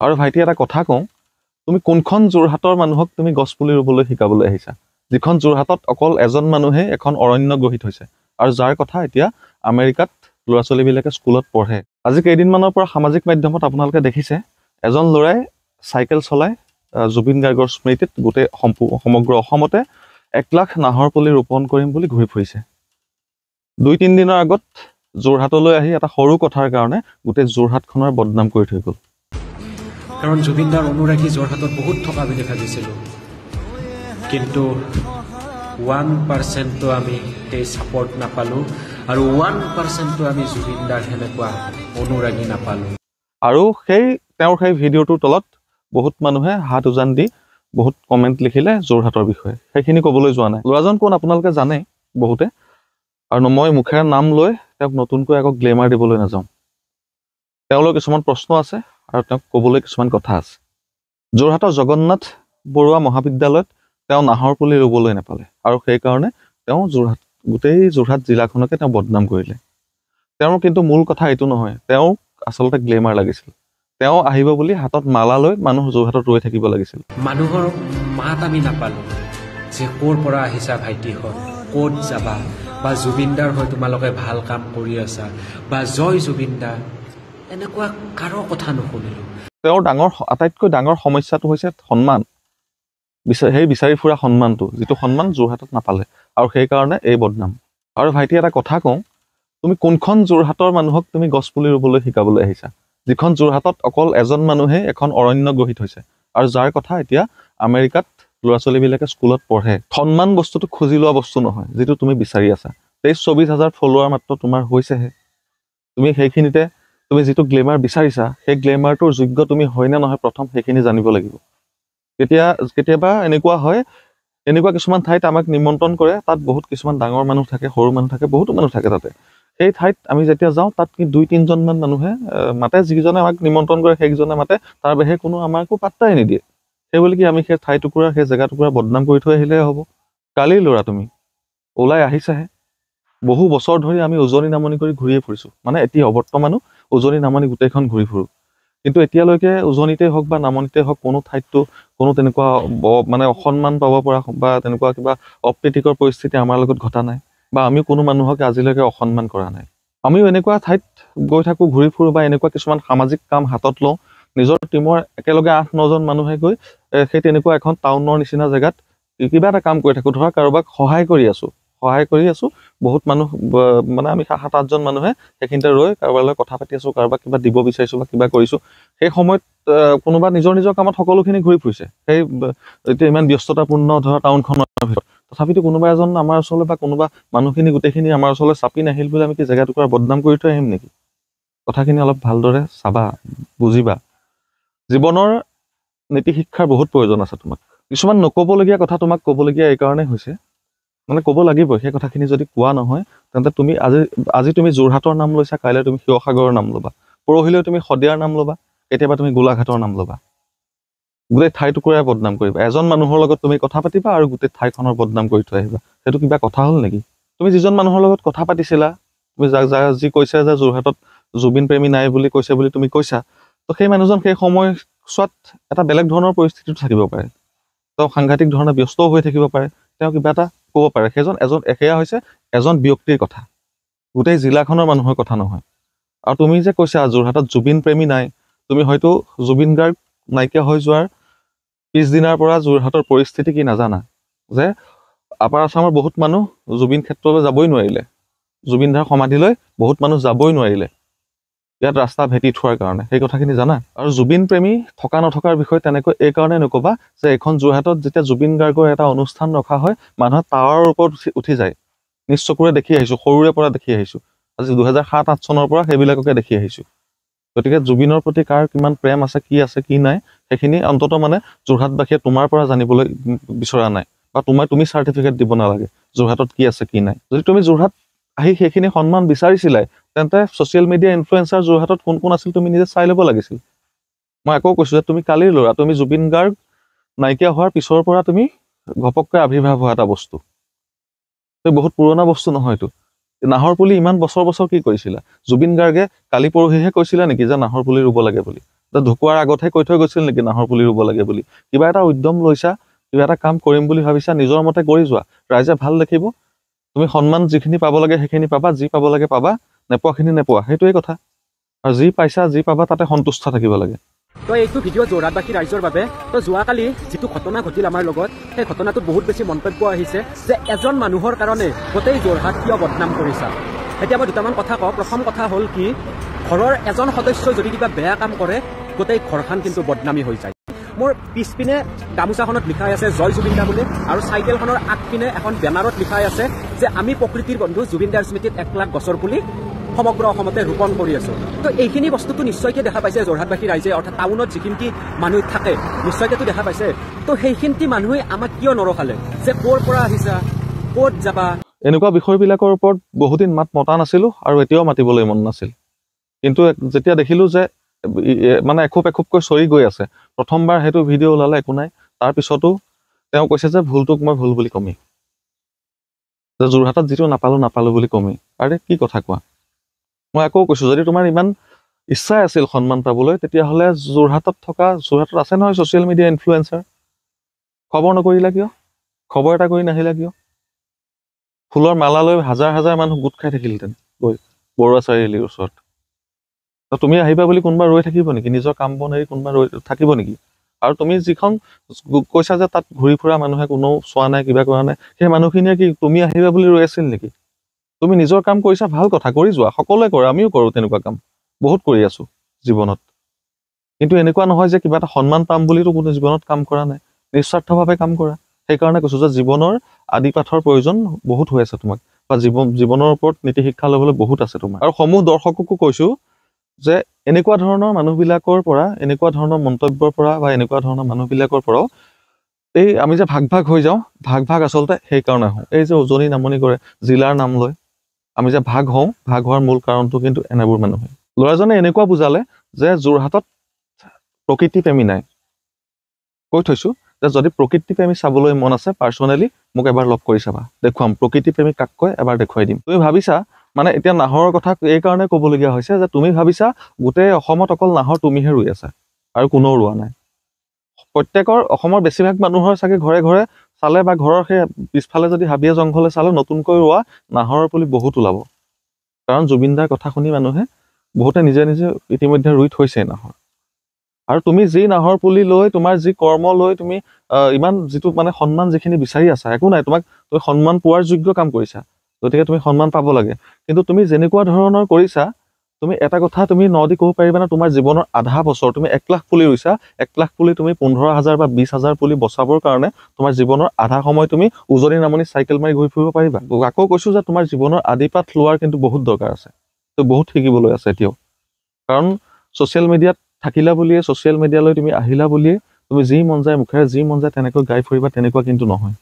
আৰু ভাইটি এটা কথা কওঁ, তুমি কোনখন যোৰহাটৰ মানুহক তুমি গছপুলি ৰুবলৈ শিকাবলৈ আহিছা? যিখন যোৰহাটত অকল এজন মানুহে এখন অৰণ্য গঢ়ি থৈছে আৰু যাৰ কথা এতিয়া আমেৰিকাত ল'ৰা ছোৱালীবিলাকে স্কুলত পঢ়ে। আজি কেইদিনমানৰ পৰা সামাজিক মাধ্যমত আপোনালোকে দেখিছে এজন ল'ৰাই চাইকেল চলাই জুবিন গাৰ্গৰ স্মৃতিত গোটেই সমগ্ৰ অসমতে 1 লাখ নাহৰ পুলি ৰোপণ কৰিম বুলি ঘূৰি ফুৰিছে। 2-3 দিনৰ আগত যোৰহাটলৈ আহি এটা সৰু কথাৰ কাৰণে গোটেই যোৰহাটখনৰ বদনাম কৰি থৈ গ'ল। কাৰণ জুবিনদাৰ অনুৰাগী যোৰহাটত বহুত থকা বুলি ভাবিছিলোঁ, কিন্তু 1%ও আমি সেই ছাপৰ্ট নাপালোঁ আৰু 1%ও আমি জুবিনদাৰ সেনেকুৱা অনুৰাগী নাপালোঁ। আৰু তেওঁৰ সেই ভিডিঅ'টোৰ তলত বহুত মানুহে হাত উজান দি বহুত কমেণ্ট লিখিলে যোৰহাটৰ বিষয়ে। সেইখিনি ক'বলৈ যোৱা নাই। ল'ৰাজন কোন আপোনালোকে জানে বহুতে, আৰু মই মুখেৰে নাম লৈ তেওঁক নতুনকৈ আকৌ গ্লেমাৰ দিবলৈ নাযাওঁ। তেওঁলৈ কিছুমান প্ৰশ্ন আছে আৰু তেওঁক ক'বলৈ কিছুমান কথা আছে। যোৰহাটৰ জগন্নাথ বৰুৱা মহাবিদ্যালয়ত তেওঁ নাহৰ পুলি ৰুবলৈ নাপালে আৰু সেইকাৰণে তেওঁ গোটেই যোৰহাট জিলাখনকে তেওঁ বদনাম কৰিলে। তেওঁৰ কিন্তু মূল কথা এইটো নহয়, তেওঁক আচলতে গ্লেমাৰ লাগিছিল। তেওঁ আহিব বুলি হাতত মালা লৈ মানুহ যোৰহাটত ৰৈ থাকিব লাগিছিল। মানুহৰ মাত আমি নাপালোঁ যে ক'ৰ পৰা আহিছা ভাইটিহঁত, ক'ত যাবা, বা জুবিনদাৰ হৈ তোমালোকে ভাল কাম কৰি আছা, বা জয় জুবিনদা, এনেকুৱা কাৰো কথা নুশুনিলোঁ। তেওঁৰ আটাইতকৈ ডাঙৰ সমস্যাটো হৈছে সন্মান, সেই বিচাৰি ফুৰা সন্মানটো, যিটো সন্মান যোৰহাটত নাপালে আৰু সেইকাৰণে এই বদনাম। আৰু ভাইটি এটা কথা কওঁ, তুমি কোনখন যোৰহাটৰ মানুহক তুমি গছপুলি ৰুবলৈ শিকাবলৈ আহিছা? যিখন যোৰহাটত অকল এজন মানুহে এখন অৰণ্য গঢ়ি থৈছে আৰু যাৰ কথা এতিয়া আমেৰিকাত ল'ৰা ছোৱালীবিলাকে স্কুলত পঢ়ে। সন্মান বস্তুটো খুজি লোৱা বস্তু নহয়, যিটো তুমি বিচাৰি আছা। 23-24 হাজাৰ ফলোৱাৰ মাত্ৰ তোমাৰ হৈছেহে। তুমি সেইখিনিতে তুমি যিটো গ্লেমাৰ বিচাৰিছা, সেই গ্লেমাৰটোৰ যোগ্য তুমি হয় নে নহয় প্ৰথম সেইখিনি জানিব লাগিব। কেতিয়াবা এনেকুৱা হয়, এনেকুৱা কিছুমান ঠাইত আমাক নিমন্ত্ৰণ কৰে, তাত বহুত কিছুমান ডাঙৰ মানুহ থাকে, সৰু মানুহ থাকে, বহুতো মানুহ থাকে তাতে। সেই ঠাইত আমি যেতিয়া যাওঁ, তাত কি 2-3জনমান মানুহে মাতে, যিকেইজনে আমাক নিমন্ত্ৰণ কৰে সেইকেইজনে মাতে, তাৰ বাহিৰে কোনো আমাকো পাত্তাই নিদিয়ে। সেই বুলি কি আমি সেই ঠাই টুকুৰা, সেই জেগা টুকুৰা বদনাম কৰি থৈ আহিলে হ'ব? কালিৰ ল'ৰা তুমি ওলাই আহিছাহে। বহু বছৰ ধৰি আমি উজনি নামনি কৰি ঘূৰিয়ে ফুৰিছোঁ, মানে এতিয়া বৰ্তমানো উজনি নামনি গোটেইখন ঘূৰি ফুৰোঁ, কিন্তু এতিয়ালৈকে উজনিতে হওক বা নামনিতে হওক কোনো ঠাইততো কোনো তেনেকুৱা মানে অসন্মান পাব পৰা বা তেনেকুৱা কিবা অপ্ৰীতিকৰ পৰিস্থিতি আমাৰ লগত ঘটা নাই, বা আমিও কোনো মানুহকে আজিলৈকে অসন্মান কৰা নাই। আমিও এনেকুৱা ঠাইত গৈ থাকোঁ, ঘূৰি ফুৰোঁ, বা এনেকুৱা কিছুমান সামাজিক কাম হাতত লওঁ, নিজৰ টীমৰ একেলগে 8-9জন মানুহে গৈ সেই তেনেকুৱা এখন টাউনৰ নিচিনা জেগাত কিবা এটা কাম কৰি থাকোঁ। ধৰা কাৰোবাক সহায় কৰি আছোঁ, বহুত মানুহ মানে আমি 7-8জন মানুহে সেইখিনিতে ৰৈ কাৰোবাৰ লগত কথা পাতি আছোঁ, কাৰোবাক কিবা দিব বিচাৰিছোঁ বা কিবা কৰিছোঁ। সেই সময়ত কোনোবা নিজৰ কামত সকলোখিনি ঘূৰি ফুৰিছে, সেই এতিয়া ইমান ব্যস্ততাপূৰ্ণ ধৰা টাউনখনৰ ভিতৰত, তথাপিতো কোনোবা এজন আমাৰ ওচৰলৈ বা কোনোবা মানুহখিনি গোটেইখিনি আমাৰ ওচৰলৈ চাপি নাহিল বুলি আমি কি জেগা টুকুৰা বদনাম কৰি থৈ আহিম নেকি? কথাখিনি অলপ ভালদৰে চাবা, বুজিবা। জীৱনৰ নীতি শিক্ষাৰ বহুত প্ৰয়োজন আছে তোমাক। কিছুমান নক'বলগীয়া কথা তোমাক ক'বলগীয়া এইকাৰণে হৈছে, মানে ক'ব লাগিব। সেই কথাখিনি যদি কোৱা নহয়, তেন্তে তুমি আজি তুমি যোৰহাটৰ নাম লৈছা, কাইলৈ তুমি শিৱসাগৰৰ নাম ল'বা, পৰহিলৈ তুমি শদিয়াৰ নাম ল'বা, কেতিয়াবা তুমি গোলাঘাটৰ নাম ল'বা। গোটেই ঠাই টুকুৰাই বদনাম কৰিবা। এজন মানুহৰ লগত তুমি কথা পাতিবা আৰু গোটেই ঠাইখনৰ বদনাম কৰি থৈ আহিবা। সেইটো কিবা কথা হ'ল নেকি? তুমি যিজন মানুহৰ লগত কথা পাতিছিলা, তুমি যি কৈছা যে যোৰহাটত জুবিন প্ৰেমী নাই বুলি কৈছে বুলি তুমি কৈছা, তো সেই মানুহজন সেই সময়ছোৱাত এটা বেলেগ ধৰণৰ পৰিস্থিতিত থাকিব পাৰে, তেওঁ সাংঘাতিক ধৰণে ব্যস্তও হৈ থাকিব পাৰে, তেওঁ কিবা এটা ক'ব পাৰে। সেয়া হৈছে এজন ব্যক্তিৰ কথা, গোটেই জিলাখনৰ মানুহৰ কথা নহয়। আৰু তুমি যে কৈছা যোৰহাটত জুবিন প্ৰেমী নাই, তুমি হয়তো জুবিন গাৰ্গ নাইকিয়া হৈ যোৱাৰ পিছদিনাৰ পৰা যোৰহাটৰ পৰিস্থিতি কি নাজানা, যে আপাৰ আছামৰ বহুত মানুহ জুবিন ক্ষেত্ৰলৈ যাবই নোৱাৰিলে, জুবিনদাৰ সমাধিলৈ বহুত মানুহ যাবই নোৱাৰিলে ইয়াত ৰাস্তা ভেটি থোৱাৰ কাৰণে। সেই কথাখিনি জানা? আৰু জুবিন প্ৰেমী থকা নথকাৰ বিষয়ে তেনেকৈ এইকাৰণে নক'বা যে এখন যোৰহাটত যেতিয়া জুবিন গাৰ্গৰ এটা অনুষ্ঠান ৰখা হয়, মানুহে টাৱাৰৰ ওপৰত উঠি যায়। নিজ চকুৰে দেখি আহিছোঁ, সৰুৰে পৰা দেখি আহিছোঁ, আজি 2007-08 চনৰ পৰা সেইবিলাককে দেখি আহিছোঁ। গতিকে জুবিনৰ প্ৰতি কাৰ কিমান প্ৰেম আছে, কি নাই, সেইখিনি অন্তত মানে যোৰহাটবাসীয়ে তোমাৰ পৰা জানিবলৈ বিচৰা নাই, বা তুমি চাৰ্টিফিকেট দিব নালাগে যোৰহাটত কি আছে কি নাই। যদি তুমি যোৰহাট আহি সেইখিনি সন্মান বিচাৰিছিলাই, তেন্তে ছ'চিয়েল মিডিয়া ইনফ্লুৱেঞ্চাৰ যোৰহাটত কোন কোন আছিল তুমি নিজে চাই ল'ব লাগিছিল। মই আকৌ কৈছোঁ যে তুমি কালিৰ ল'ৰা, তুমি জুবিন গাৰ্গ নাইকিয়া হোৱাৰ পিছৰ পৰা তুমি ঘপককৈ আৱিৰ্ভাৱ হোৱা এটা বস্তু, তুমি বহুত পুৰণা বস্তু নহয়তো। নাহৰ পুলি ইমান বছৰ কি কৰিছিলা? জুবিন গাৰ্গে কালি পৰহিহে কৈছিলা নেকি যে নাহৰ পুলি ৰুব লাগে বুলি? ঢুকুৱাৰ আগতহে কৈ থৈ গৈছিল নেকি নাহৰ পুলি ৰুব লাগে বুলি? কিবা এটা উদ্যম লৈছা, কিবা এটা কাম কৰিম বুলি ভাবিছা, নিজৰ মতে কৰি যোৱা, ৰাইজে ভাল দেখিব। তুমি সন্মান যিখিনি পাব লাগে সেইখিনি পাবা, যি পাব লাগে পাবা, নেপোৱাখিনি নেপোৱা, সেইটোৱে কথা। আৰু যি পাইছা, যি পাবা তাতে সন্তুষ্ট থাকিব লাগে। তো এইটো ভিডিঅ' যোৰহাটবাসী ৰাইজৰ বাবে। তো যোৱাকালি যিটো ঘটনা ঘটিল আমাৰ লগত, সেই ঘটনাটোত বহুত বেছি মন্তব্য আহিছে যে এজন মানুহৰ কাৰণে গোটেই যোৰহাট কিয় বদনাম কৰিছা। এতিয়া মই দুটামান কথা কওঁ। প্ৰথম কথা হ'ল কি, ঘৰৰ এজন সদস্যই যদি কিবা বেয়া কাম কৰে গোটেই ঘৰখন কিন্তু বদনামী হৈ যায়। মোৰ পিছপিনে গামোচাখনত লিখাই আছে জয় জুবিন দা বুলি, আৰু চাইকেলখনৰ আগপিনে এখন বেনাৰত লিখাই আছে যে আমি প্ৰকৃতিৰ বন্ধু জুবিন দাৰ স্মৃতিত 1 লাখ গছৰ পুলি সমগ্ৰ অসমতে ৰোপণ কৰি আছো। তো এইখিনি বস্তুটো নিশ্চয়কৈ দেখা পাইছে যোৰহাটবাসী ৰাইজে, অৰ্থাৎ টাউনত যিখিনি মানুহ থাকে নিশ্চয়কৈতো দেখা পাইছে। তো সেইখিনি মানুহে আমাক কিয় নৰখালে যে ক'ৰ পৰা আহিছা, ক'ত যাবা। এনেকুৱা বিষয়বিলাকৰ ওপৰত বহুদিন মাত মতা নাছিলো আৰু এতিয়াও মাতিবলৈ মন নাছিল। কিন্তু যেতিয়া দেখিলো যে মানে এখোপ এখোপকৈ চৰি গৈ আছে, প্ৰথমবাৰ সেইটো ভিডিঅ' ওলালে একো নাই, তাৰপিছতো তেওঁ কৈছে যে ভুলটোক মই ভুল বুলি কমেই, যে যোৰহাটত যিটো নাপালো বুলি কমেই। আৰে কি কথা কোৱা? মই আকৌ কৈছো, যদি তোমাৰ ইমান ইচ্ছাই আছিল সন্মান পাবলৈ, তেতিয়াহ'লে যোৰহাটত আছে নহয় ছ'চিয়েল মিডিয়া ইনফ্লুৱেঞ্চাৰ, খবৰ নকৰিলা কিয়? খবৰ এটা কৰি নাহিলা কিয়? ফুলৰ মালা লৈ হাজাৰ হাজাৰ মানুহ গোট খাই থাকিলহেঁতেন গৈ বৰুৱা চাৰিআলিৰ ওচৰত। তুমি আহিবা বুলি কোনোবা ৰৈ থাকিব নেকি? নিজৰ কাম বন এৰি কোনোবা ৰৈ থাকিব নেকি? আৰু তুমি যিখন কৈছা যে তাত ঘূৰি ফুৰা মানুহে কোনেও চোৱা নাই, কিবা কৰা নাই, সেই মানুহখিনিয়ে কি তুমি আহিবা বুলি ৰৈ আছিল নেকি? তুমি নিজৰ কাম কৰিছা, ভাল কথা, কৰি যোৱা, সকলোৱে কৰে, আমিও কৰোঁ তেনেকুৱা কাম, বহুত কৰি আছো জীৱনত। কিন্তু এনেকুৱা নহয় যে কিবা এটা সন্মান পাম বুলিতো কোনো জীৱনত কাম কৰা নাই, নিস্বাৰ্থভাৱে কাম কৰা। সেইকাৰণে কৈছো যে জীৱনৰ আদি পাঠৰ প্ৰয়োজন বহুত হৈ আছে তোমাক, বা জীৱনৰ ওপৰত নীতি শিক্ষা ল'বলৈ বহুত আছে তোমাৰ। আৰু সমূহ দৰ্শককো কৈছো যে এনেকুৱা ধৰণৰ মানুহবিলাকৰ পৰা, এনেকুৱা ধৰণৰ মন্তব্যৰ পৰা বা এনেকুৱা ধৰণৰ মানুহবিলাকৰ পৰাও এই আমি যে ভাগ হৈ যাওঁ, ভাগ আচলতে সেইকাৰণে হওঁ। এই যে উজনি নামনি কৰে, জিলাৰ নাম লয়, আমি যে ভাগ হোৱাৰ মূল কাৰণটো কিন্তু এনেবোৰ মানুহে। ল'ৰাজনে এনেকুৱা বুজালে যে যোৰহাটত প্ৰকৃতি প্ৰেমী নাই। কৈ থৈছো যে যদি প্ৰকৃতি প্ৰেমী চাবলৈ মন আছে, পাৰ্চনেলি মোক এবাৰ লগ কৰি চাবা, দেখুৱাম প্ৰকৃতি প্ৰেমী কাক কয়, এবাৰ দেখুৱাই দিম। তুমি ভাবিছা মানে এতিয়া নাহৰৰ কথা এই কাৰণে ক'বলগীয়া হৈছে যে তুমি ভাবিছা গোটেই অসমত অকল নাহৰ তুমিহে ৰুই আছা আৰু কোনেও ৰোৱা নাই। প্ৰত্যেকৰ অসমৰ বেছিভাগ মানুহৰ চাগে ঘৰে ঘৰে চালে, বা ঘৰৰ সেই পিছফালে যদি হাবিয়ে জংঘলে চালে, নতুনকৈ ৰোৱা নাহৰৰ পুলি বহুত ওলাব। কাৰণ জুবিন দাৰ কথা শুনি মানুহে বহুতে নিজে নিজে ইতিমধ্যে ৰুই থৈছে নাহৰ। আৰু তুমি যি নাহৰ পুলি লৈ, তোমাৰ যি কৰ্ম লৈ তুমি ইমান যিটো মানে সন্মান যিখিনি বিচাৰি আছা, একো নাই, তুমি সন্মান পোৱাৰ যোগ্য কাম কৰিছা, গতিকে তুমি সন্মান পাব লাগে। কিন্তু তুমি যেনেকুৱা ধৰণৰ কৰিছা, তুমি এটা কথা তুমি নদি ক'ব পাৰিবা না, তোমাৰ জীৱনৰ আধা বছৰ তুমি 1 লাখ পুলি ৰুইছা, 1 লাখ পুলি তুমি 15,000 বা 20,000 পুলি বচাবৰ কাৰণে তোমাৰ জীৱনৰ আধা সময় তুমি উজনি নামনি চাইকেল মাৰি ঘূৰি ফুৰিব পাৰিবা? আকৌ কৈছো যে তোমাৰ জীৱনৰ আদিপাঠ লোৱাৰ কিন্তু বহুত দৰকাৰ আছে, বহুত শিকিবলৈ আছে এতিয়াও। কাৰণ ছ'চিয়েল মিডিয়াত থাকিলা বুলিয়ে, ছ'চিয়েল মিডিয়ালৈ তুমি আহিলা বুলিয়ে তুমি যি মন যায় মুখেৰে যি মন যায় তেনেকৈ গাই ফুৰিবা, তেনেকুৱা কিন্তু নহয়।